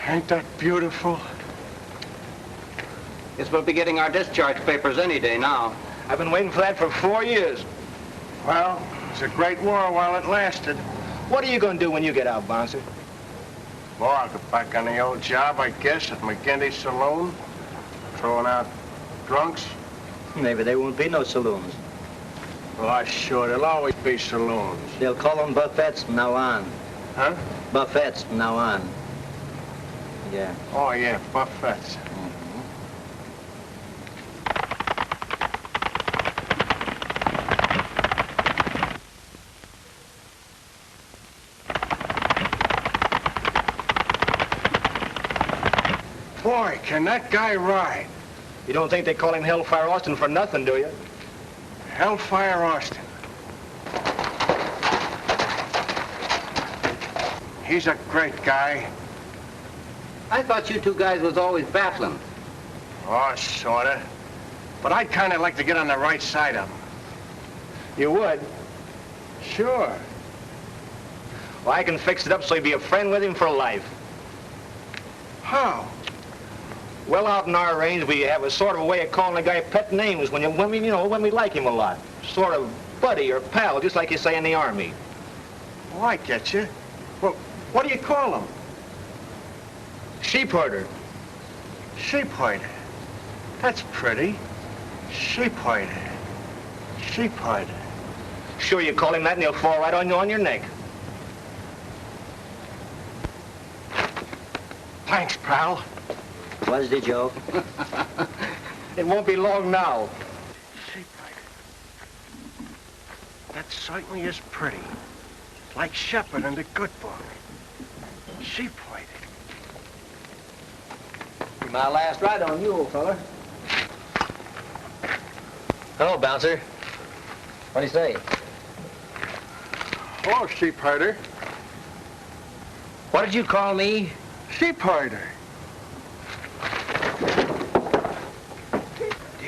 Ain't that beautiful? Guess we'll be getting our discharge papers any day now. I've been waiting for that for 4 years. Well, it's a great war while it lasted. What are you going to do when you get out, Bouncer? Well, I'll get back on the old job, I guess, at McGinty's saloon. Throwing out drunks. Maybe there won't be no saloons. Why, sure, there'll always be saloons. They'll call them buffets from now on. Huh? Buffets from now on. Yeah. Oh, yeah, buffets. Boy, can that guy ride. You don't think they call him Hellfire Austin for nothing, do you? Hellfire Austin. He's a great guy. I thought you two guys was always battling. Oh, sorta. But I'd kind of like to get on the right side of him. You would? Sure. Well, I can fix it up so you'd be a friend with him for life. How? Well, out in our range, we have a sort of a way of calling a guy pet names when we like him a lot. Sort of buddy or pal, just like you say in the Army. Oh, I get you. Well, what do you call him? Sheep herder. Sheep herder. That's pretty. Sheep herder. Sheep herder. Sure, you call him that and he'll fall right on your neck. Thanks, pal. What's the joke? It won't be long now. Sheep herder. That certainly is pretty. Like Shepherd in the good book. Sheep herder. My last ride on you, old fella. Hello, Bouncer. What do you say? Oh, sheep herder. What did you call me? Sheep herder.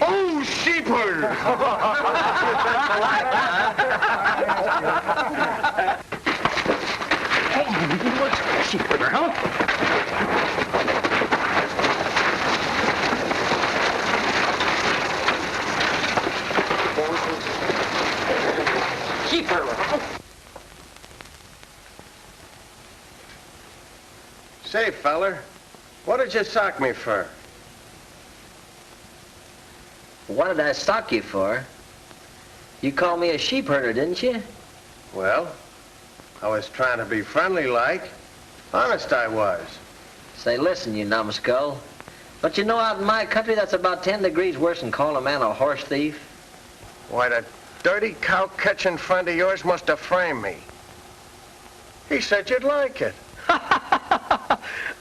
Oh, sheep herder. Oh, what's sheep herder, huh? Keep her. Say, feller, what did you sock me for? What did I sock you for? You called me a sheep herder, didn't you? Well, I was trying to be friendly like. Honest I was. Say, listen, you numbskull. But you know out in my country that's about 10 degrees worse than calling a man a horse thief. Why, that dirty cow-catching friend of yours must have framed me. He said you'd like it.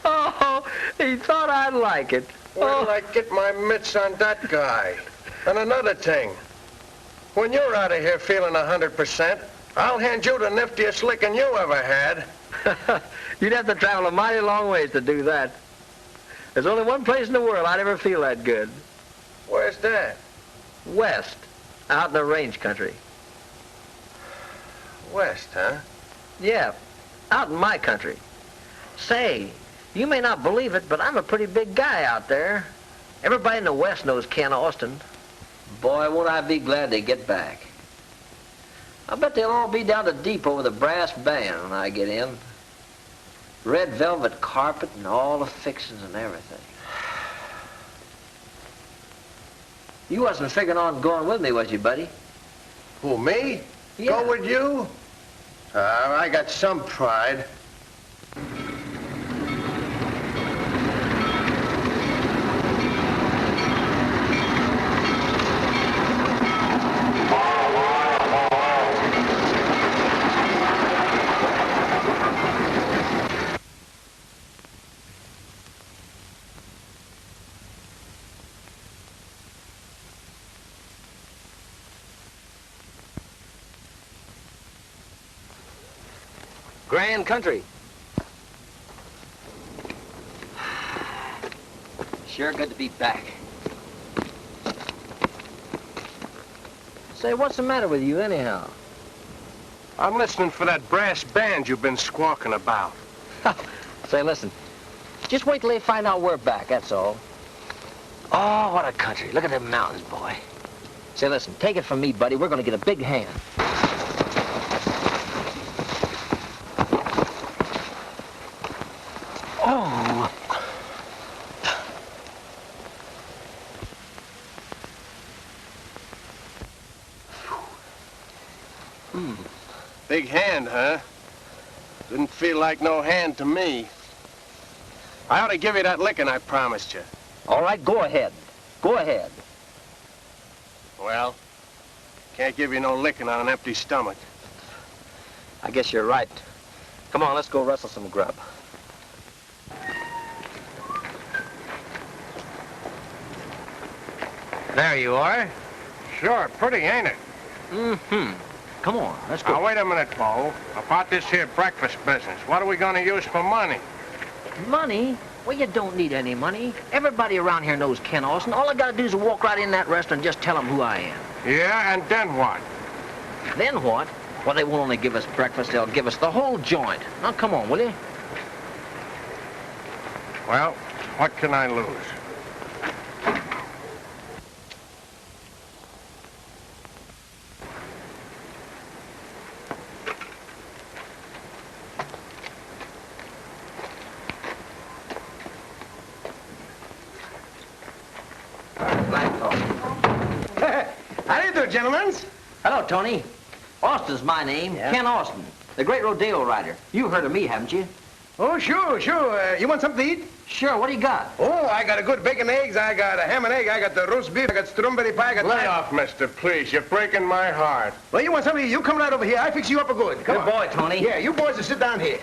Oh, he thought I'd like it. Where did I get my mitts on that guy? And another thing, when you're out of here feeling 100%, I'll hand you the niftiest licking you ever had. You'd have to travel a mighty long ways to do that. There's only one place in the world I'd ever feel that good. Where's that? West, out in the range country. West, huh? Yeah, out in my country. Say, you may not believe it, but I'm a pretty big guy out there. Everybody in the West knows Ken Austin. Boy, won't I be glad to get back. I bet they'll all be down to Depot with a brass band when I get in. Red velvet carpet and all the fixings and everything. You wasn't figuring on going with me, was you, buddy? Who, me? Yeah. Go with you? I got some pride. Grand country. Sure good to be back. Say, what's the matter with you anyhow? I'm listening for that brass band you've been squawking about. Say, listen. Just wait till they find out we're back, that's all. Oh, what a country. Look at them mountains, boy. Say, listen, take it from me, buddy. We're going to get a big hand. Oh. Big hand, huh? Didn't feel like no hand to me. I ought to give you that licking I promised you. All right, go ahead. Go ahead. Well, can't give you no licking on an empty stomach. I guess you're right. Come on, let's go rustle some grub. There you are. Sure, pretty, ain't it? Mm-hmm. Come on, let's go. Now, wait a minute, Bo. About this here breakfast business, what are we going to use for money? Money? Well, you don't need any money. Everybody around here knows Ken Austin. All I gotta do is walk right in that restaurant and just tell them who I am. Yeah, and then what? Then what? Well, they won't only give us breakfast, they'll give us the whole joint. Now, come on, will you? Well, what can I lose? How do you do, gentlemen? Hello, Tony. Austin's my name. Yeah? Ken Austin, the great rodeo rider. You've heard of me, haven't you? Oh, sure. You want something to eat? Sure, what do you got? Oh, I got a good bacon eggs. I got a ham and egg. I got the roast beef. I got strawberry pie. I got... Lay off, mister, please. You're breaking my heart. Well, you want something? You come right over here. I fix you up a good. Come Good on. boy, Tony. Yeah, you boys will sit down here.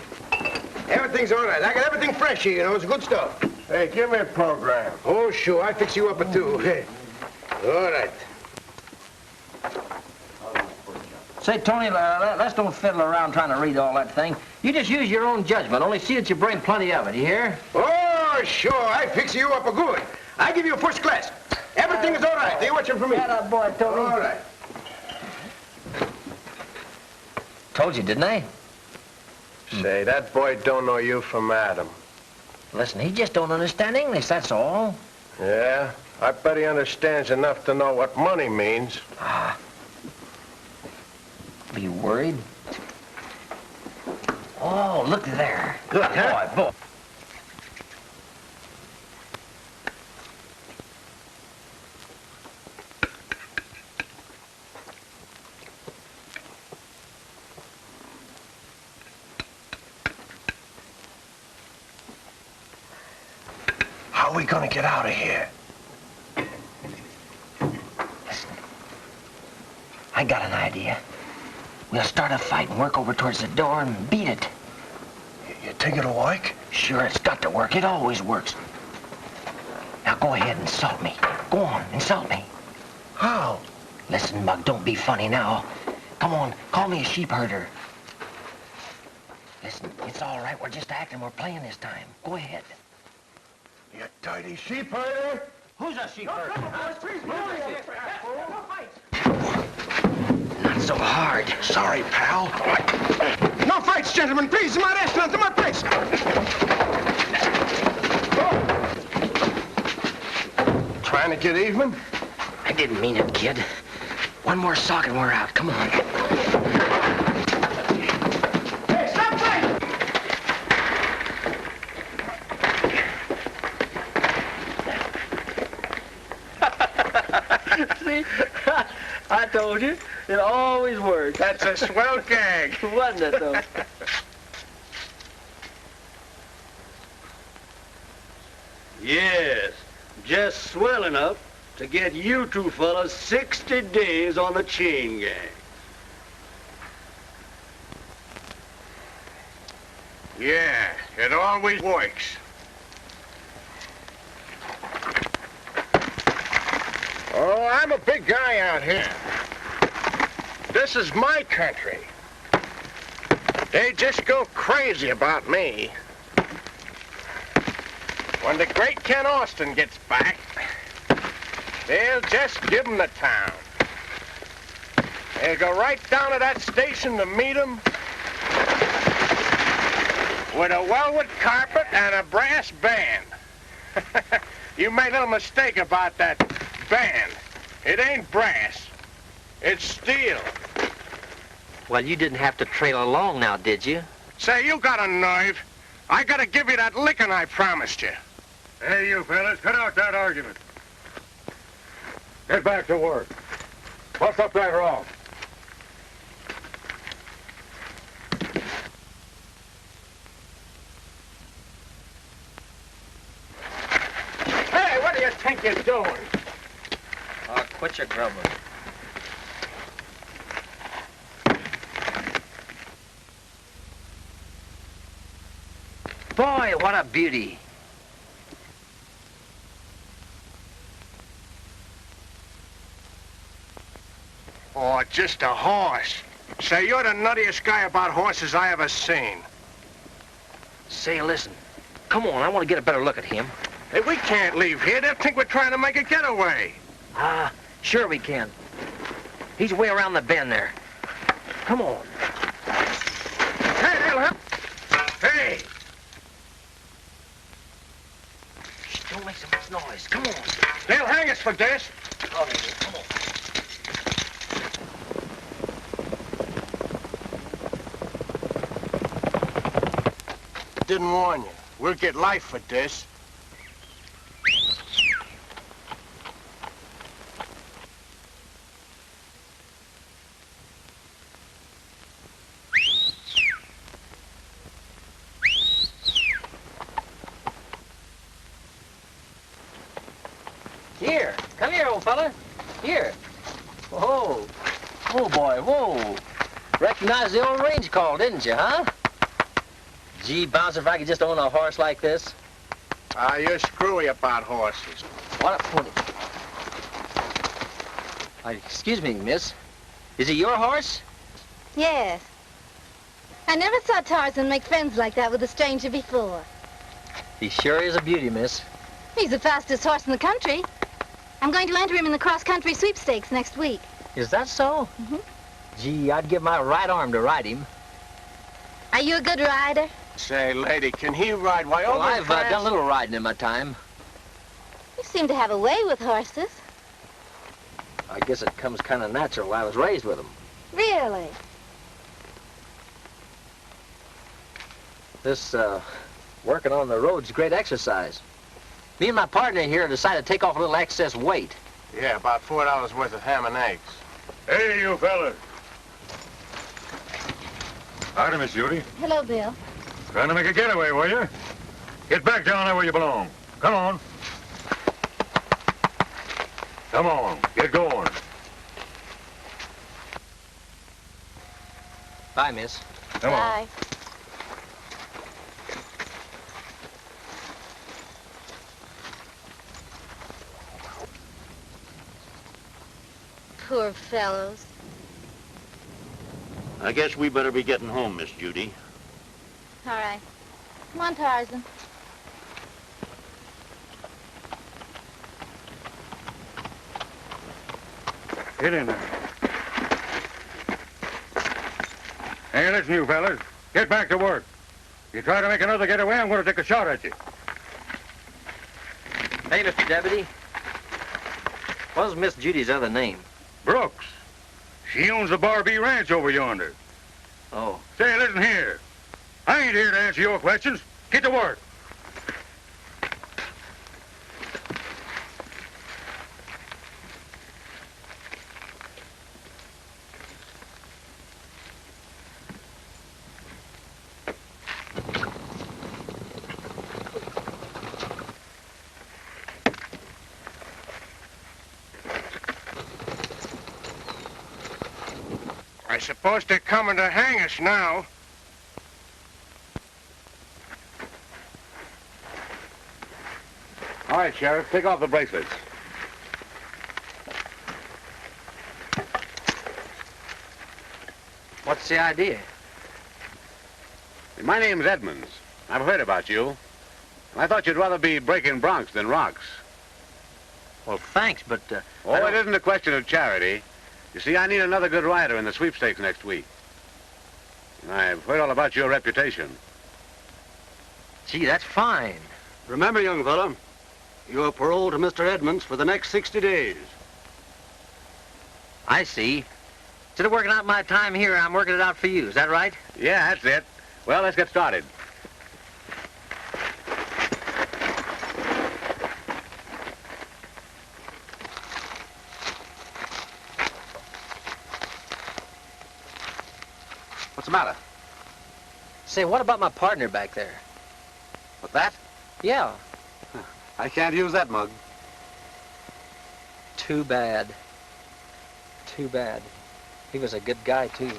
Everything's all right. I got everything fresh here, you know. It's good stuff. Hey, give me a program. Oh, sure. I fix you up a two. All right. Say, Tony, let's don't fiddle around trying to read all that thing. You just use your own judgment. Only see that you bring plenty of it, you hear? Oh, sure. I fix you up a good. I give you a first class. Everything is all right. You watch him for me. That boy, Tony. All right. Told you, didn't I? Say, that boy don't know you from Adam. Listen, he just don't understand English, that's all. Yeah? I bet he understands enough to know what money means. Are you worried? Oh, look there. Good, Boy, boy. How are we gonna get out of here? Listen, I got an idea. We'll start a fight and work over towards the door and beat it. You think it'll work? Sure, it's got to work. It always works. Now go ahead and insult me. Go on, insult me. How? Listen, Mug, don't be funny now. Come on, call me a sheep herder. Listen, it's all right. We're just acting. We're playing this time. Go ahead. You dirty sheep herder? Who's a sheep herder? Not so hard. Sorry, pal. No fights, gentlemen. Please, my restaurant, to my place. Trying to get even? I didn't mean it, kid. One more sock and we're out. Come on. Hey, stop fighting! See? I told you. It always works. That's a swell gag. Wasn't it, though? Yes, just swell enough to get you two fellas 60 days on the chain gang. Yeah, it always works. Oh, I'm a big guy out here. This is my country. They just go crazy about me. When the great Ken Austin gets back, they'll just give him the town. They'll go right down to that station to meet him with a velvet carpet and a brass band. You made a little mistake about that band. It ain't brass. It's steel. Well, you didn't have to trail along now, did you? Say, you got a nerve. I gotta give you that licking I promised you. Hey, you fellas, cut out that argument. Get back to work. Bust up that rock. Hey, what do you think you're doing? Oh, quit your grumbling. Boy, what a beauty. Oh, just a horse. Say, you're the nuttiest guy about horses I ever seen. Say, listen. Come on, I want to get a better look at him. Hey, we can't leave here. They'll think we're trying to make a getaway. Ah, sure we can. He's way around the bend there. Come on. Hey, they'll help. Hey! Shh, don't make so much noise. Come on. They'll hang us for this. Oh, they will. Come on. Didn't warn you. We'll get life for this. Here. Come here, old fella. Here. Whoa. Oh, boy, whoa. Recognized the old range call, didn't you, huh? Gee, Bouncer, if I could just own a horse like this. Ah, you're screwy about horses. What a pony. Excuse me, miss. Is he your horse? Yes. I never saw Tarzan make friends like that with a stranger before. He sure is a beauty, miss. He's the fastest horse in the country. I'm going to enter him in the cross-country sweepstakes next week. Is that so? Mm-hmm. Gee, I'd give my right arm to ride him. Are you a good rider? Say, lady, can he ride? Why, Well, over in I've France- done a little riding in my time. You seem to have a way with horses. I guess it comes kind of natural. I was raised with them. Really? This, working on the road's great exercise. Me and my partner here decided to take off a little excess weight. Yeah, about $4 worth of ham and eggs. Hey, you fellas. Howdy, Miss Judy. Hello, Bill. Trying to make a getaway, were you? Get back down there where you belong. Come on. Come on, get going. Bye, miss. Come on. Bye. Poor fellows. I guess we better be getting home, Miss Judy. All right. Come on, Tarzan. Get in there. Hey, listen, you fellas. Get back to work. You try to make another getaway, I'm going to take a shot at you. Hey, Mr. Deputy. What was Miss Judy's other name? Brooks. She owns the Barbie Ranch over yonder. Oh. Say, listen here. I ain't here to answer your questions. Get to work. I suppose they're coming to hang us now. All right, Sheriff, take off the bracelets. What's the idea? My name's Edmonds. I've heard about you. I thought you'd rather be breaking broncs than rocks. Well, thanks, but... It isn't a question of charity. You see, I need another good rider in the sweepstakes next week. And I've heard all about your reputation. Gee, that's fine. Remember, young fella, you're paroled to Mr. Edmonds for the next 60 days. I see. Instead of working out my time here, I'm working it out for you. Is that right? Yeah, that's it. Well, let's get started. What's the matter? Say, what about my partner back there? What's that? Yeah. I can't use that mug. Too bad. Too bad. He was a good guy, too.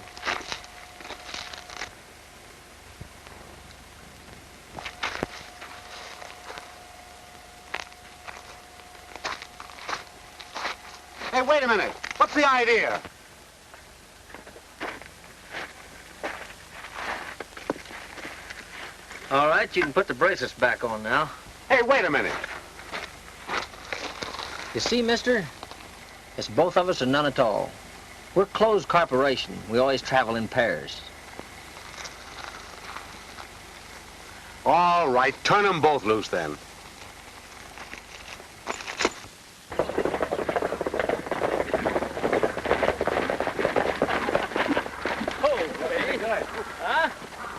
Hey, wait a minute. What's the idea? All right, you can put the bracelets back on now. Hey, wait a minute. You see, mister? It's both of us or none at all. We're a closed corporation. We always travel in pairs. All right, turn them both loose then.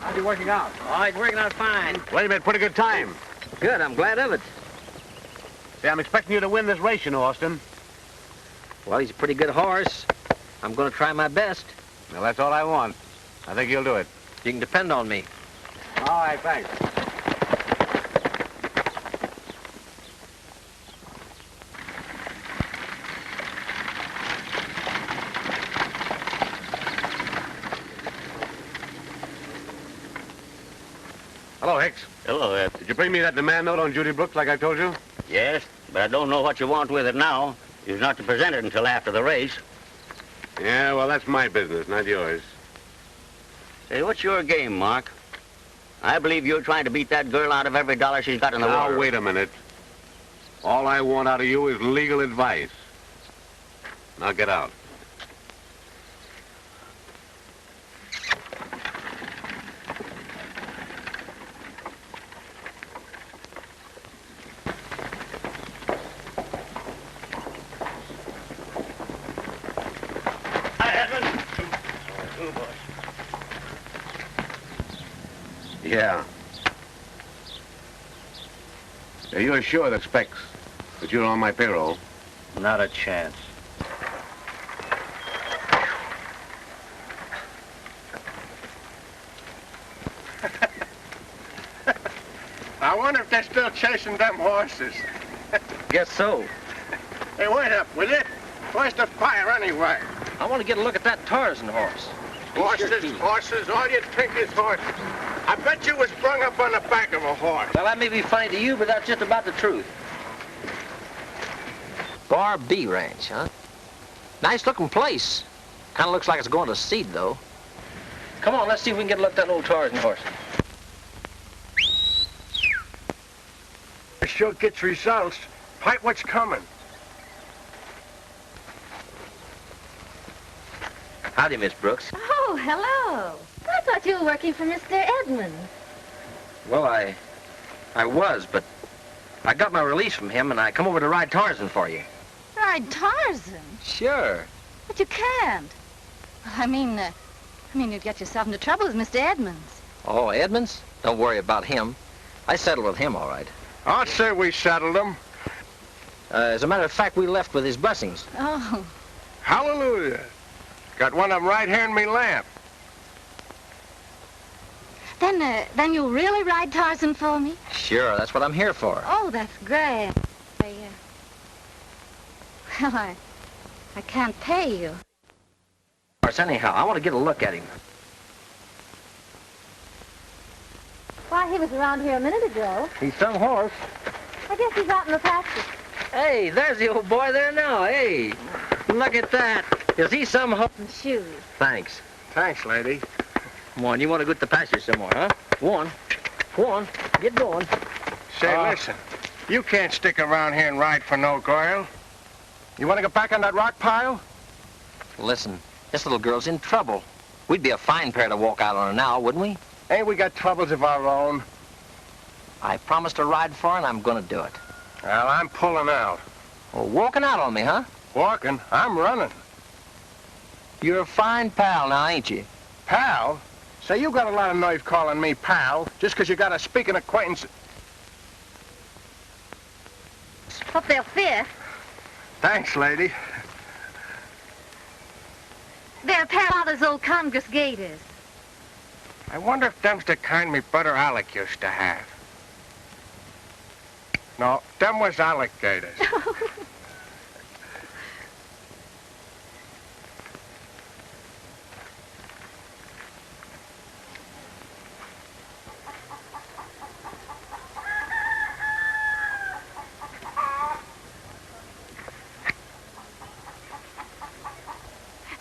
How's he working out? Oh, he's working out fine. Well, you made pretty good time. Good, I'm glad of it. See, I'm expecting you to win this race, you know, Austin. Well, he's a pretty good horse. I'm going to try my best. Well, that's all I want. I think you'll do it. You can depend on me. All right, thanks. Hello, Hicks. Hello, Ed. Did you bring me that demand note on Judy Brooks like I told you? Yes, but I don't know what you want with it now. You're not to present it until after the race. Yeah, well, that's my business, not yours. Say, what's your game, Mark? I believe you're trying to beat that girl out of every dollar she's got in the Now, world. wait a minute. All I want out of you is legal advice. Now get out. Yeah. You're sure that Specs, that you're on my payroll? Not a chance. I wonder if they're still chasing them horses. Guess so. Hey, wait up, will you? Where's the fire anyway? I want to get a look at that Tarzan horse. Horses, all you'd think is horses. I bet you was brung up on the back of a horse. Well, that may be funny to you, but that's just about the truth. Bar B Ranch, huh? Nice looking place. Kind of looks like it's going to seed, though. Come on, let's see if we can get a look at that old Tarzan horse. It sure gets results. Pipe what's coming. Howdy, Miss Brooks. Oh, hello. I thought you were working for Mr. Edmonds. Well, I was, but I got my release from him, and I come over to ride Tarzan for you. Ride Tarzan? Sure. But you can't. I mean, you'd get yourself into trouble with Mr. Edmonds. Oh, Edmonds? Don't worry about him. I settled with him, all right. I'd say we settled them. As a matter of fact, we left with his blessings. Oh. Hallelujah. Got one of them right here in me lamp. Then you'll really ride Tarzan for me? Sure, that's what I'm here for. Oh, that's great. Well, I can't pay you. Of course, anyhow, I want to get a look at him. Why, he was around here a minute ago. He's some horse. I guess he's out in the pasture. Hey, there's the old boy there now. Hey, look at that. Is he some horse? And shoes. Thanks. Thanks, lady. Come on, you want to go to the pasture somewhere, huh? Go on. Go on. Get going. Say, listen. You can't stick around here and ride for no girl. You want to go back on that rock pile? Listen, this little girl's in trouble. We'd be a fine pair to walk out on her now, wouldn't we? Ain't we got troubles of our own? I promised to ride for her, and I'm going to do it. Well, I'm pulling out. Well, walking out on me, huh? Walking? I'm running. You're a fine pal now, ain't you? Pal? Say, you got a lot of nerve calling me pal, just 'cause you got a speaking acquaintance. Hope they'll fit. Thanks, lady. They're Father's old Congress gaiters. I wonder if them's the kind me brother Alec used to have. No, them was alligators.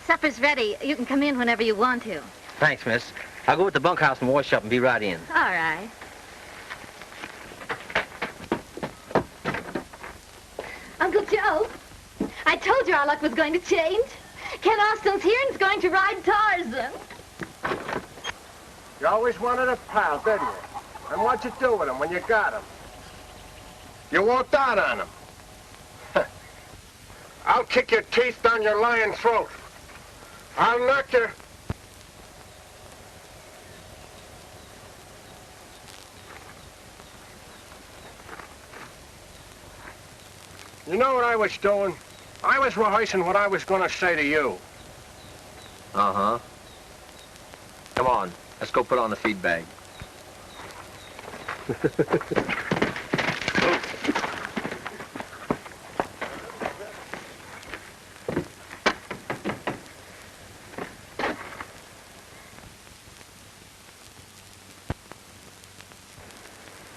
Supper's ready. You can come in whenever you want to. Thanks, miss. I'll go to the bunkhouse and wash up and be right in. All right. Uncle Joe, I told you our luck was going to change. Ken Austin's here and is going to ride Tarzan. You always wanted a pal, didn't you? And what'd you do with him when you got him? You walked out on him. I'll kick your teeth down your lying throat. I'll knock your... You know what I was doing? I was rehearsing what I was going to say to you. Uh-huh. Come on, let's go put on the feed bag.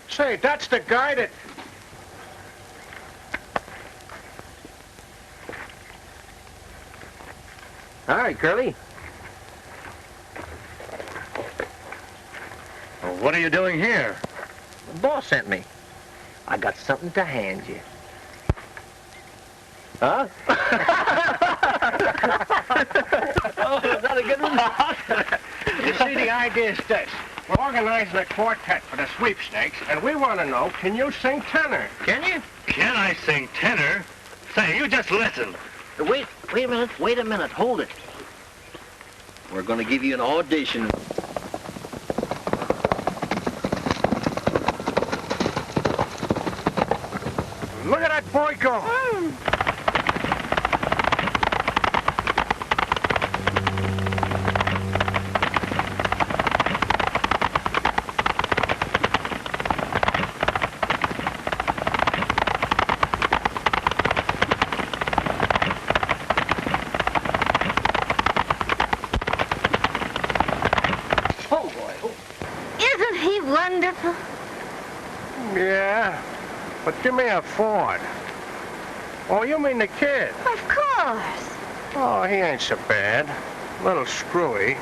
Say, that's the guy that... All right, Curly. Well, what are you doing here? The boss sent me. I got something to hand you. Huh? Oh, is that a good one? You see, the idea is this. We're organizing a quartet for the sweepstakes, and we want to know, can you sing tenor? Can you? Can I sing tenor? Say, you just listen. Wait a minute, hold it. We're going to give you an audition. Look at that boy go. Isn't he wonderful? Yeah, but give me a Ford. Oh, you mean the kid? Of course. Oh, he ain't so bad. A little screwy.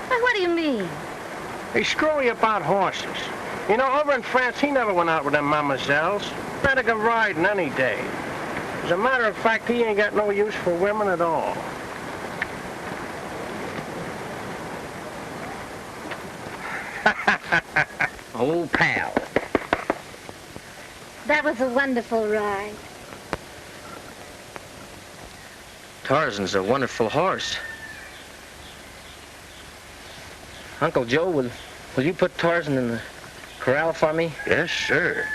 Well, what do you mean? He's screwy about horses. You know, over in France, he never went out with them mademoiselles. Better go riding any day. As a matter of fact, he ain't got no use for women at all. Old pal. That was a wonderful ride. Tarzan's a wonderful horse. Uncle Joe, will you put Tarzan in the corral for me? Yes, sir.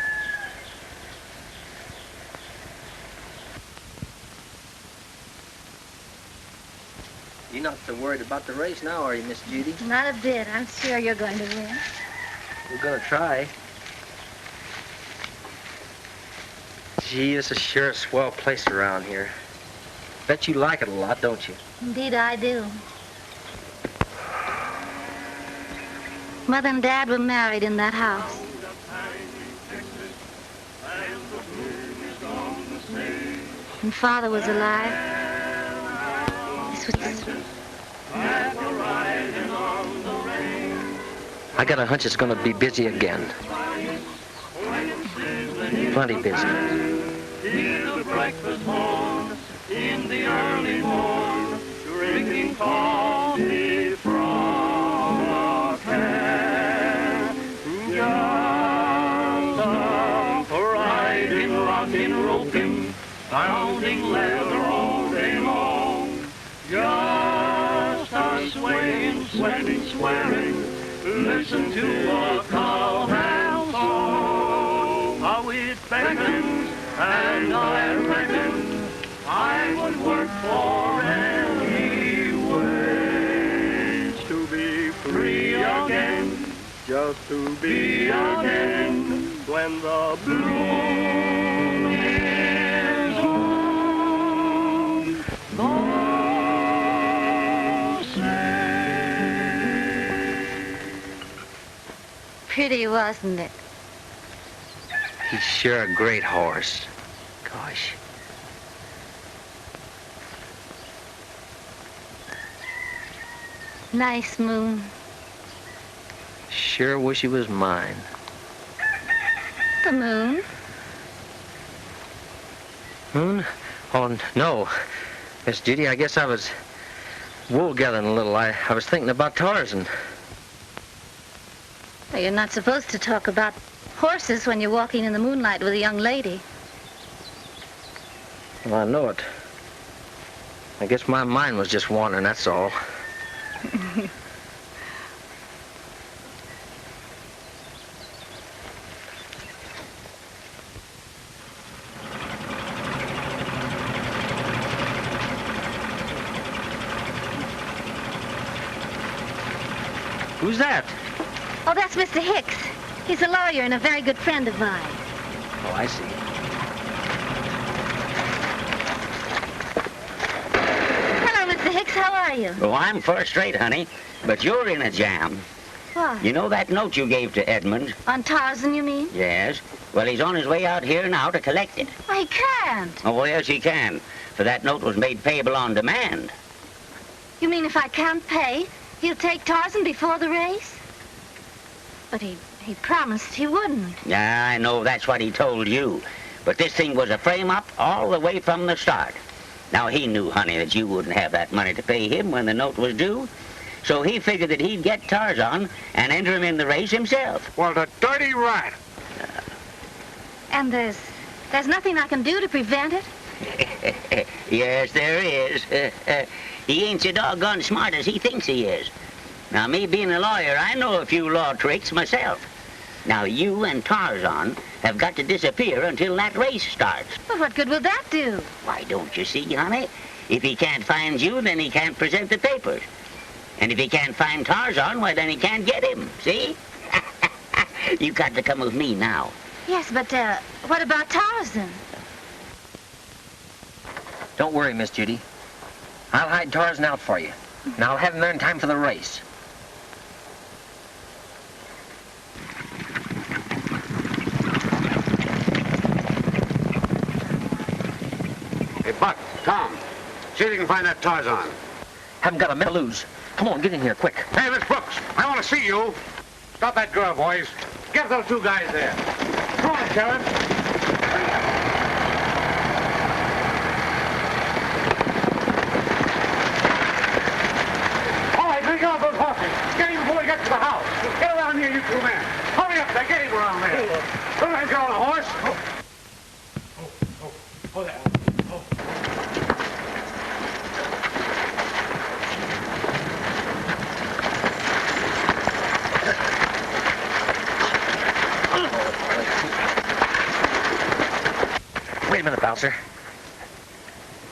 You're not so worried about the race now, are you, Miss Judy? Not a bit. I'm sure you're going to win. We're gonna try. Gee, this is sure a swell place around here. Bet you like it a lot, don't you? Indeed, I do. Mother and Dad were married in that house. And Father was alive. This was... I got a hunch it's gonna be busy again. Plenty busy. Hear the breakfast horn in the early morn, drinking coffee from a can. Just riding, rocking, roping, pounding leather all day long. Just a swaying, sweating, swearing, listen to a cowhand song. How it beckons, and I reckon I would work for any wage to be free again, just to be again when the bloom is on the sea. Pretty, wasn't it? He's sure a great horse. Gosh. Nice moon. Sure wish he was mine. The moon? Moon? Oh, no. Miss Judy, I guess I was wool gathering a little. I was thinking about Tarzan. Well, you're not supposed to talk about horses when you're walking in the moonlight with a young lady. Well, I know it. I guess my mind was just wandering, that's all. Who's that? Oh, that's Mr. Hicks. He's a lawyer and a very good friend of mine. Oh, I see. Hello, Mr. Hicks. How are you? Oh, I'm first rate, honey, but you're in a jam. What? You know that note you gave to Edmonds? On Tarzan, you mean? Yes. Well, he's on his way out here now to collect it. Well, he can't. Oh, yes, he can. For that note was made payable on demand. You mean if I can't pay, he'll take Tarzan before the race? But he promised he wouldn't. Yeah, I know that's what he told you. But this thing was a frame-up all the way from the start. Now, he knew, honey, that you wouldn't have that money to pay him when the note was due. So he figured that he'd get Tarzan and enter him in the race himself. Well, the dirty rat. And there's nothing I can do to prevent it? Yes, there is. He ain't so doggone smart as he thinks he is. Now, me being a lawyer, I know a few law tricks myself. Now, you and Tarzan have got to disappear until that race starts. Well, what good will that do? Why, don't you see, honey? If he can't find you, then he can't present the papers. And if he can't find Tarzan, why, then he can't get him. See? You've got to come with me now. Yes, but, what about Tarzan? Don't worry, Miss Judy. I'll hide Tarzan out for you. And I'll have him there in time for the race. Hey, Buck, Tom, see if you can find that Tarzan. Haven't got a minute to lose. Come on, get in here, quick. Hey, Miss Brooks, I want to see you. Stop that girl, boys. Get those two guys there. Come on, Sheriff. All right, bring out those horses. Get him before he gets to the house. Get around here, you two men. Hurry up there. Get him around there. Don't let him get on a horse. Oh, there. Wait a minute, Bouncer.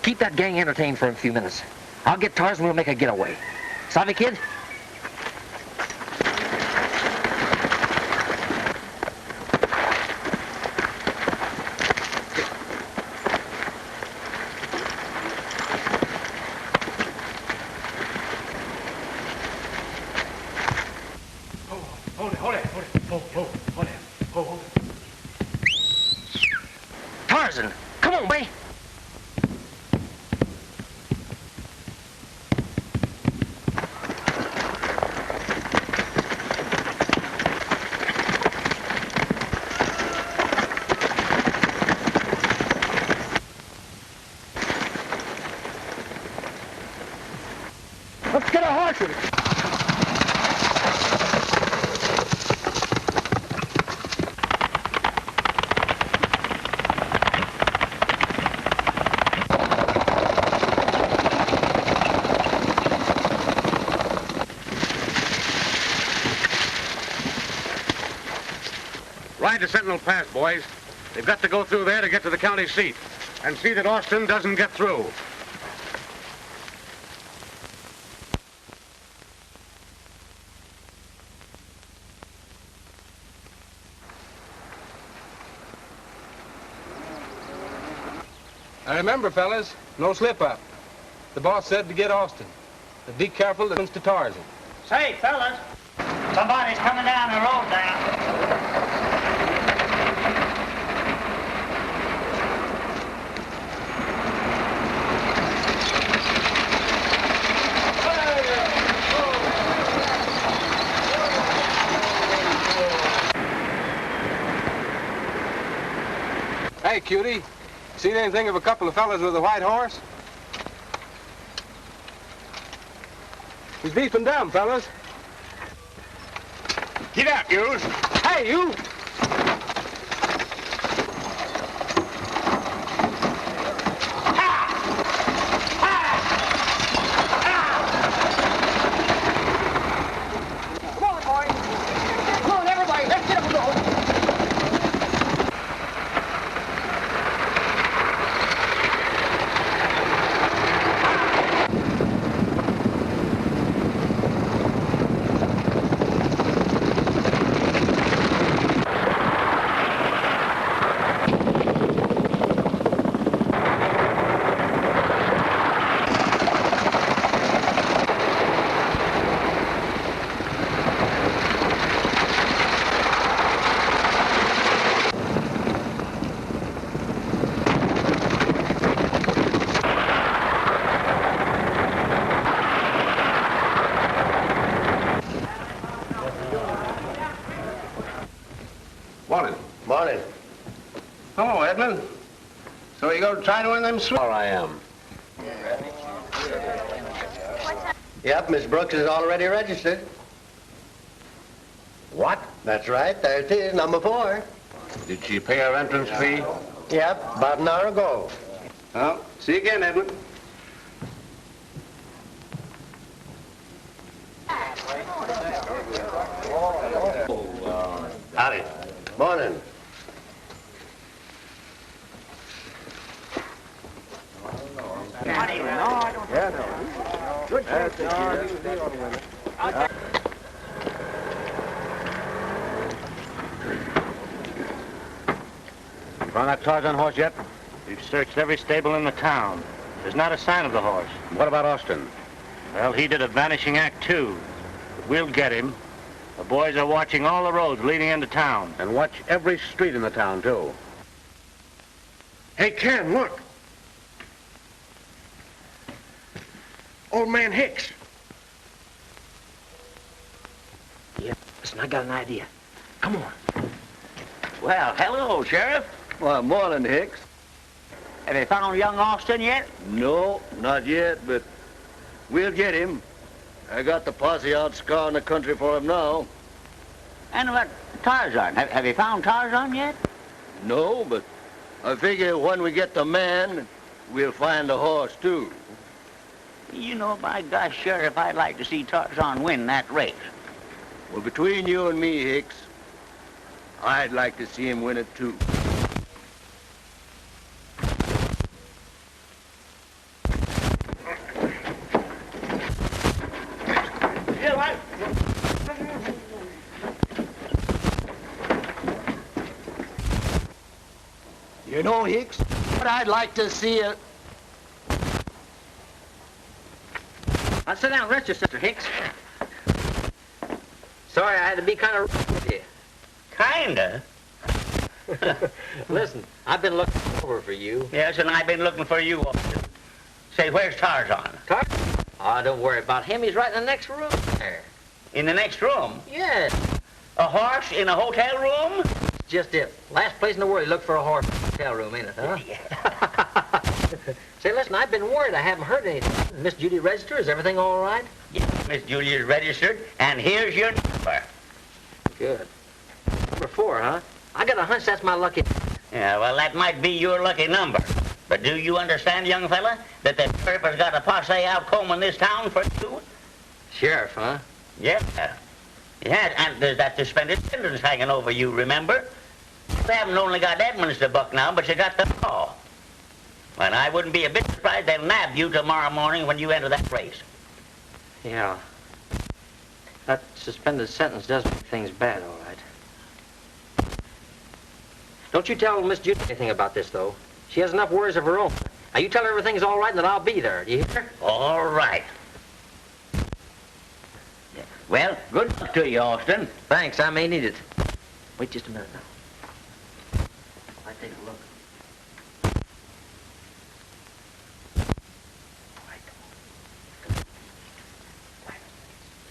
Keep that gang entertained for a few minutes. I'll get Tarzan and we'll make a getaway. Savvy, kid? Tarzan, come on, boy. Ride to Sentinel Pass, boys. They've got to go through there to get to the county seat. And see that Austin doesn't get through. Now remember, fellas, no slip-up. The boss said to get Austin. But be careful that it comes to Tarzan. Say, fellas, somebody's coming down the road now. Hey, cutie. Seen anything of a couple of fellas with a white horse? He's beefing down, fellas. Get out, yous. Hey, you! Come on, boys. Come on, everybody. Let's get up and go. Morning. Morning. Hello, Edmund. So you going to try to win them Sure I am. Yep, Miss Brooks is already registered. What? That's right, there it is, number 4. Did she pay her entrance fee? Yep, about an hour ago. Well, see you again, Edmund. Howdy. Morning. Found that Tarzan horse yet? We've searched every stable in the town. There's not a sign of the horse. What about Austin? Well, he did a vanishing act, too. But we'll get him. The boys are watching all the roads leading into town. And watch every street in the town, too. Hey, Ken, look. Old man Hicks. Yeah, listen, I got an idea. Come on. Well, hello, Sheriff. Well, morning, Hicks. Have you found young Austin yet? No, not yet, but we'll get him. I got the posse out scouring the country for him now. And about Tarzan? Have you found Tarzan yet? No, but I figure when we get the man, we'll find the horse, too. You know, by gosh, Sheriff, I'd like to see Tarzan win that race. Well, between you and me, Hicks, I'd like to see him win it, too. You know, Hicks, what I'd like to see it. I'll sit down and rest you, Sister Hicks. Sorry, I had to be kind of with you. Kinda. Listen, I've been looking over for you. Yes, and I've been looking for you, Austin. Say, where's Tarzan? Oh, don't worry about him. He's right in the next room there. In the next room? Yes. A horse in a hotel room? Just it. Last place in the world you look for a horse in a hotel room, ain't it, huh? Say, listen, I've been worried. I haven't heard anything. Miss Judy registered. Is everything all right? Yes, Miss Julia is registered, and here's your number. Good. Number 4, huh? I got a hunch that's my lucky... Yeah, well, that might be your lucky number. But do you understand, young fella, that the sheriff has got a posse out combing this town for you? Sheriff, huh? Yeah. Yeah, and there's that suspended sentence hanging over you, remember? They haven't only got Edmonds to buck now, but you got the law. And I wouldn't be a bit surprised they'll nab you tomorrow morning when you enter that race. Yeah. That suspended sentence does make things bad, all right. Don't you tell Miss Judy anything about this, though. She has enough worries of her own. Now, you tell her everything's all right, and that I'll be there. Do you hear? All right. Well, good luck to you, Austin. Thanks, I may need it. Wait just a minute now. I take a look.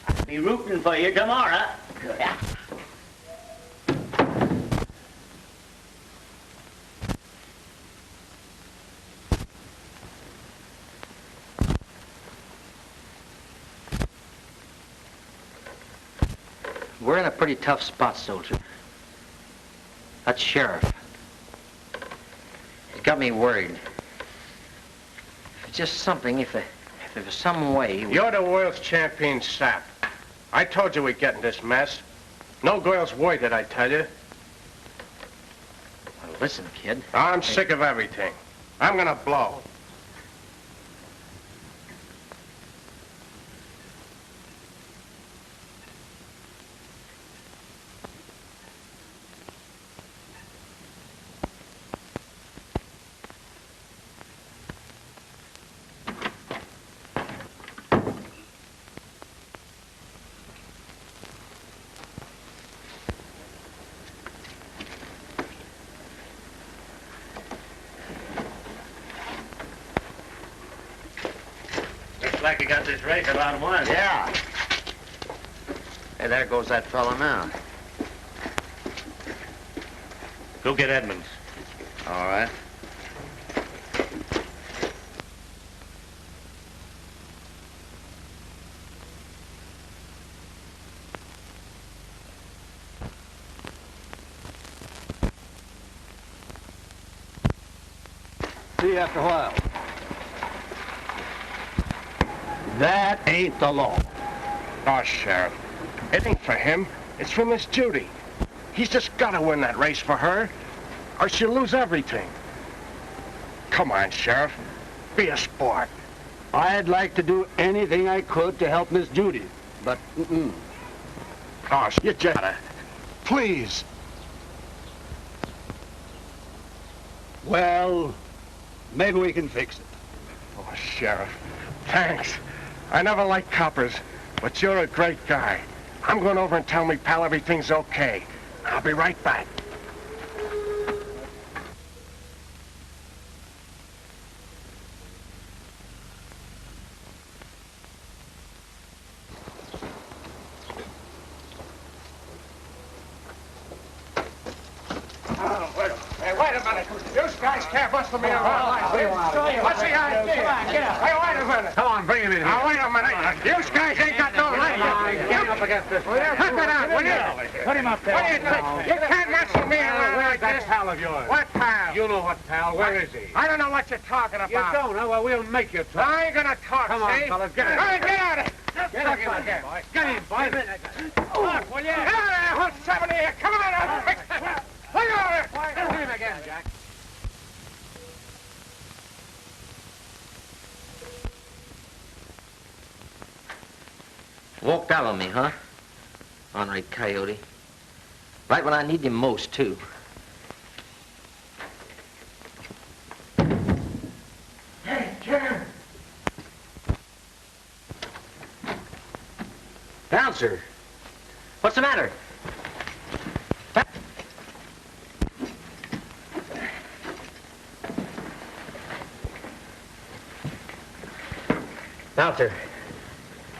I'll be rooting for you tomorrow. We're in a pretty tough spot, soldier. That sheriff. He's got me worried. If it's just something, if there's some way... You're the world's champion sap. I told you we'd get in this mess. No girl's worried, did I tell you? Well, listen, kid. I'm sick of everything. I'm gonna blow. Looks like you got this race about one. Yeah. Hey, there goes that fella now. Go get Edmonds. All right. See you after a while. That ain't the law. Oh, Sheriff, it ain't for him. It's for Miss Judy. He's just got to win that race for her, or she'll lose everything. Come on, Sheriff. Be a sport. I'd like to do anything I could to help Miss Judy, but Oh, you just gotta. Please. well, maybe we can fix it. Oh, Sheriff, thanks. I never liked coppers, but you're a great guy. I'm going over and tell me pal everything's okay. I'll be right back. Wait a minute. You guys can't bustle me around like this. What's the idea? Come on, get up. Hey, wait a minute. Come on, bring him in here. Now, wait a minute. You guys ain't got no right. Get up against this. Cut it out, will you? Put him up there. What do you think? You can't muscle me around Where's like that this. pal of yours? What pal? You know what pal. Where is he? I don't know what you're talking about. You don't, huh? Well, we'll make you talk. I ain't gonna talk, Come on, see? fellas, get All him. right, get out of here. Get up here, boy. Get him, boy. Look, will you? Get out of there, whole 70 here. Come on out. Look over it. Hit him again, Jack. Walked out on me, huh? Ornery coyote. Right when I need him most, too. Hey, Jim. Bouncer! What's the matter? Bouncer.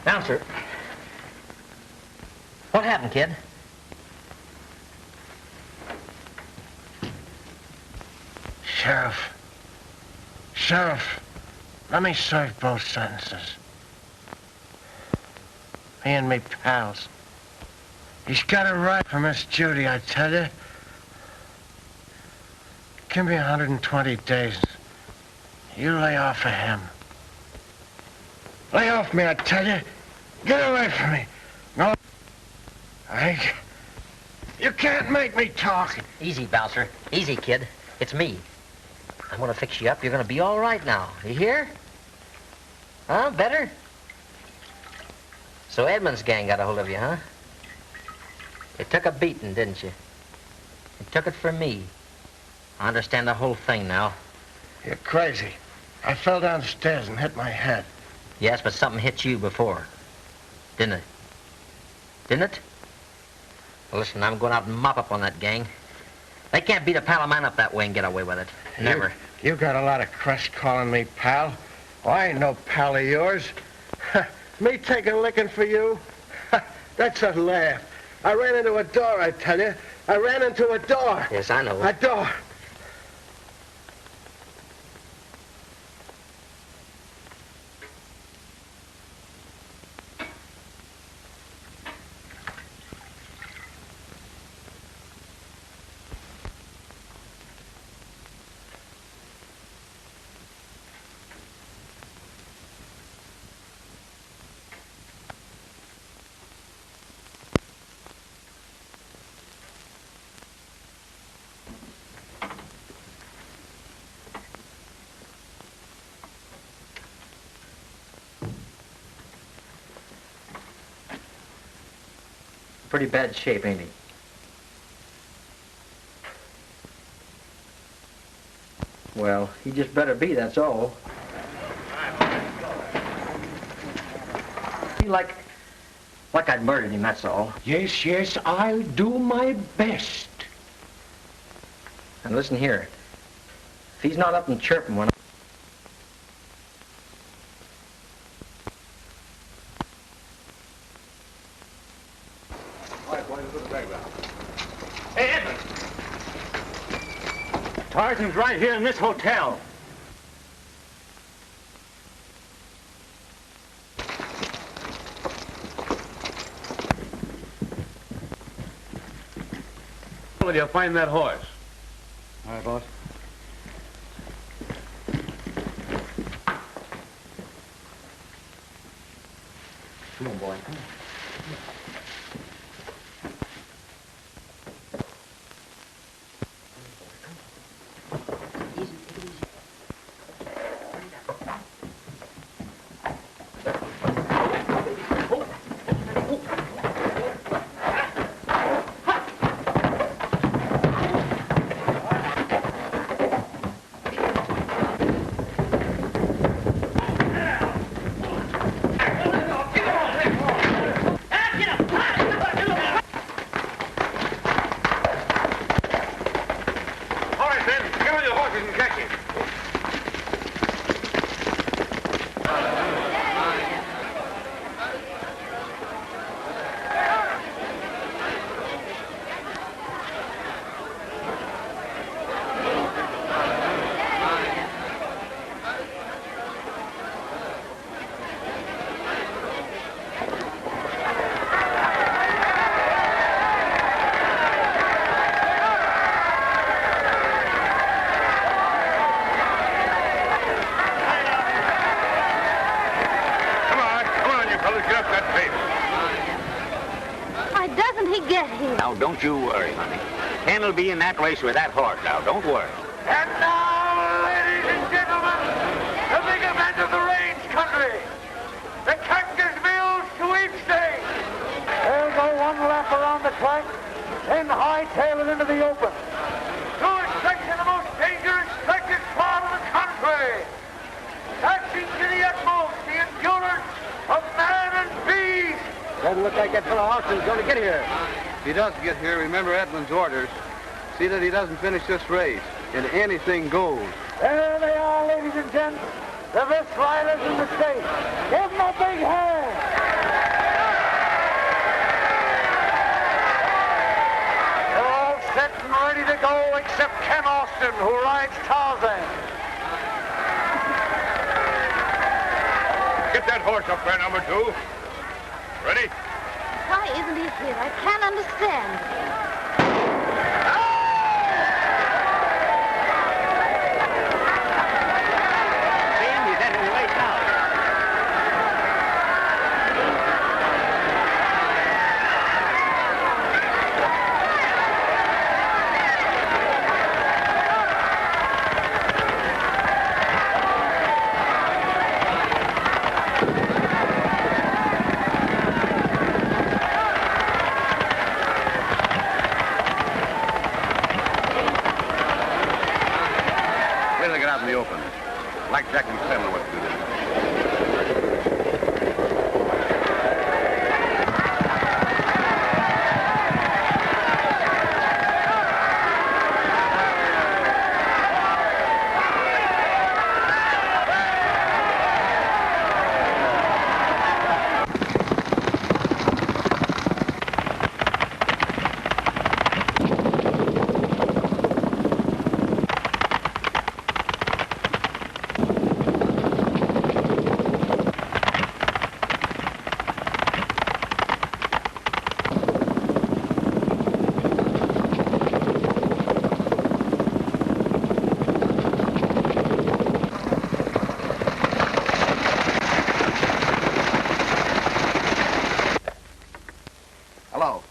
Bouncer. What happened, kid? Sheriff. Sheriff, let me serve both sentences. Me and me pals. He's got it right for Miss Judy, I tell you. Give me 120 days. You lay off of him. Lay off me, I tell you. Get away from me. No. You can't make me talk. Easy, Bouncer. Easy, kid. It's me. I'm gonna fix you up. You're gonna be all right now. You hear? Huh? Better? So Edmonds' gang got a hold of you, huh? You took a beating, didn't you? You took it from me. I understand the whole thing now. You're crazy. I fell downstairs and hit my head. Yes, but something hit you before. Didn't it? Didn't it? Well, listen, I'm going out and mop up on that gang. They can't beat a pal of mine up that way and get away with it. Never. You got a lot of crust calling me pal. Well, I ain't no pal of yours. Me take a licking for you? That's a laugh. I ran into a door, I tell you. I ran into a door. Yes, I know. A door. Pretty bad shape, ain't he? Well, he just better be, that's all. He like I'd murdered him, that's all. Yes, yes, I'll do my best. And listen here. If he's not up and chirping when Hey, Edmonds! Tarzan's right here in this hotel. Will you find that horse? All right, boss. Come on, boy. Come on. Now, don't you worry, honey. Ken'll be in that race with that horse now. Don't worry. And now, ladies and gentlemen, the big event of the range country, the Cactus Mills sweepstakes. They'll go one lap around the track, then hightail it into the open. To a section of the most dangerous, treacherous part of the country. Taxing to the utmost the endurance of man and beast. Doesn't look like that fellow Austin's going to get here. If he does get here, remember Edmonds' orders. See that he doesn't finish this race. And anything goes. There they are, ladies and gents. The best riders in the state. Give them a big hand. They're all set and ready to go except Ken Austin, who rides Tarzan. Get that horse up there, number 2. Ready? Why isn't he here? I can't understand. He's heading away now. Blackjack and Slim know what to do.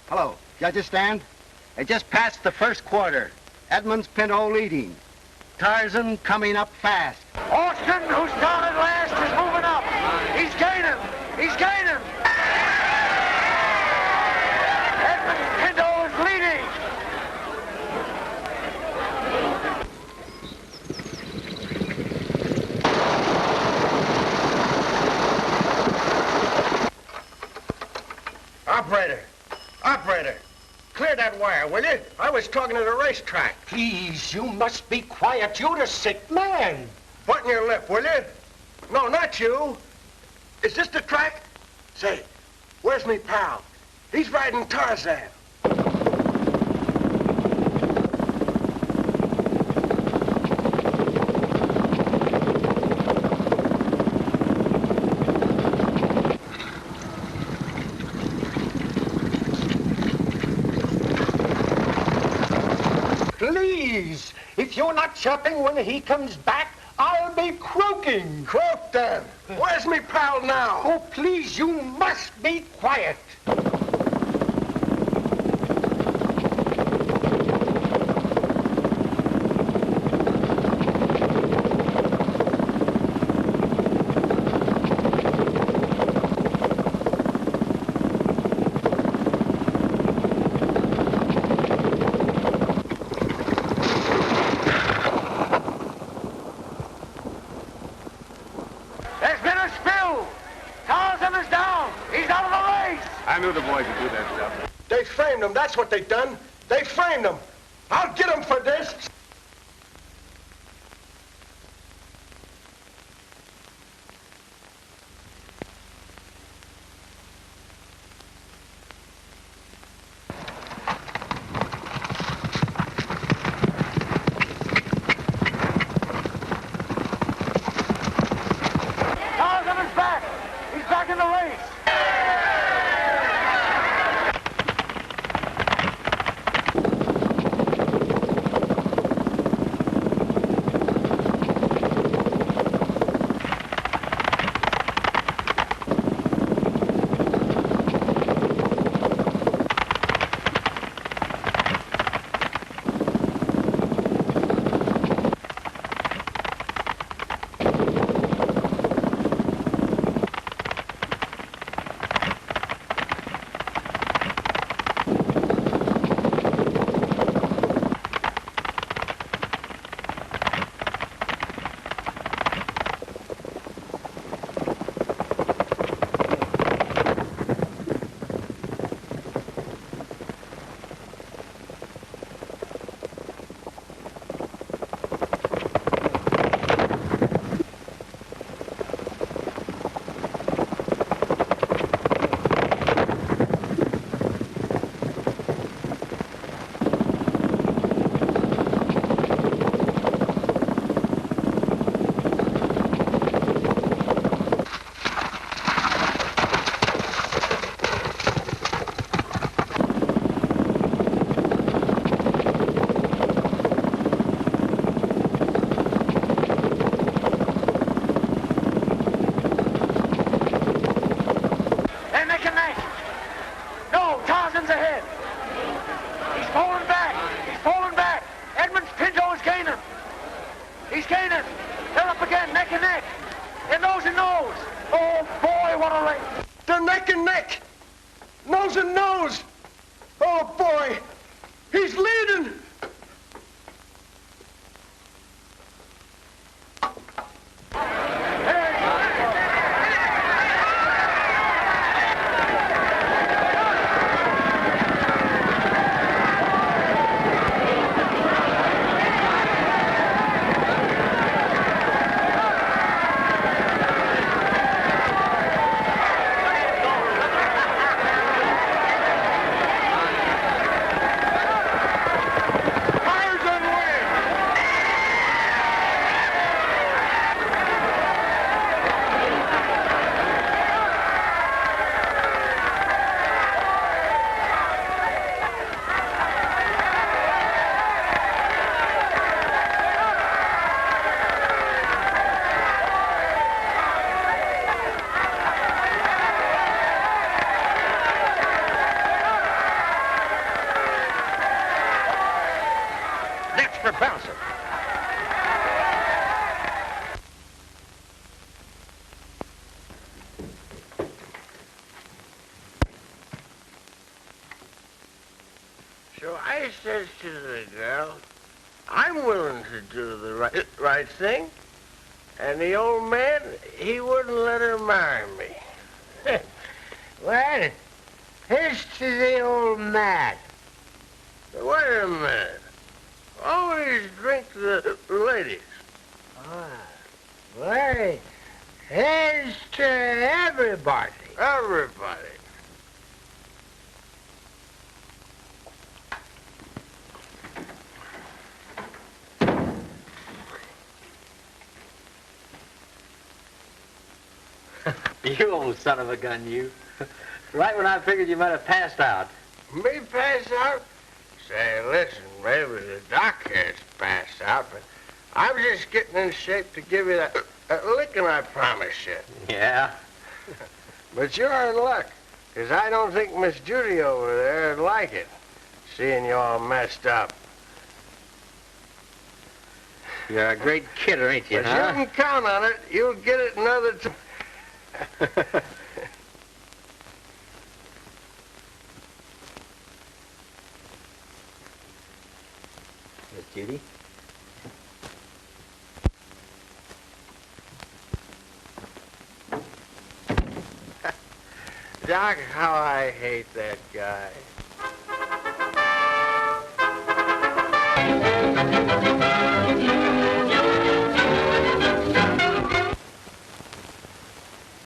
Hello. Judges stand. It just passed the first quarter. Edmonds Pinto leading. Tarzan coming up fast. Austin, who started last, is moving up. He's gaining. He's gaining. Edmonds Pinto is leading. Operator, clear that wire, will you? I was talking to the racetrack. Please, you must be quiet. You're a sick man. Button your lip, will you? No, not you. Is this the track? Say, where's me pal? He's riding Tarzan. Please, if you're not chirping when he comes back, I'll be croaking. Croak then. Where's me pal now? Oh, please, you must be quiet. I knew the boys would do that stuff. They framed him. That's what they done. They framed him. I'll get him for this. Tarzan is back. He's back in the race. That's for bouncing. So I says to the girl, I'm willing to do the right thing. And the old man, he wouldn't let her marry me. Well, here's to the old man. Wait a minute. Always drink the ladies. Well, here's to everybody. Everybody. You old son of a gun, you. Right when I figured you might have passed out. Me pass out? Say, listen, maybe the doc has passed out, but I'm just getting in shape to give you that licking I promised you. Yeah? But you're in luck, 'cause I don't think Miss Judy over there would like it, seeing you all messed up. You're a great kidder, ain't you, But huh? you can count on it. You'll get it another time. Miss Judy? Doc, how I hate that guy.